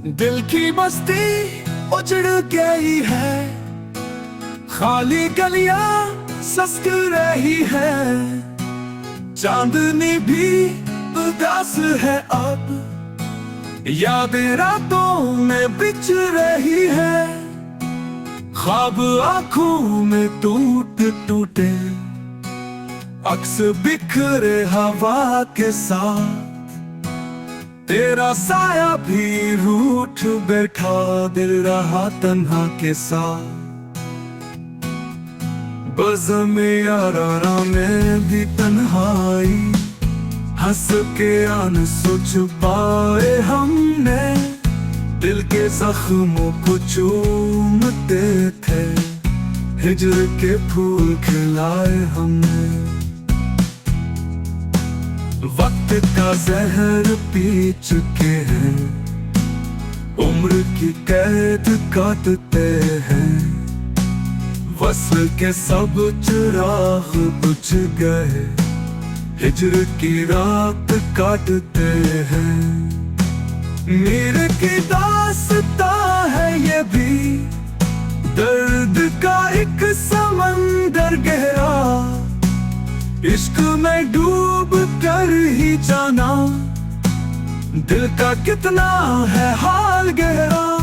दिल की बस्ती उजड़ गई है, खाली गलियां सस्त रही है, चांदनी भी उदास है अब, यादें रातों में बिछ रही है, ख्वाब आंखों में टूट टूटे, अक्स बिखरे हवा के साथ, तेरा साया भी रूठ बैठा, दिल रहा तन्हा के साथ। बज़्म यारा में भी तन्हाई, हंस के आंसू छुपाए हमने, दिल के जख्मों को चूमते थे, हिज्र के फूल खिलाए हमने। वक्त का जहर पी चुके हैं, उम्र की कैद काटते हैं, वस्ल के सब चिराग बुझ गए, हिज्र की रात काटते हैं। मेरे की दास्तां है ये भी, दर्द का एक समंदर गहरा, इश्क में डूब कर ही जाना, दिल का कितना है हाल गहरा।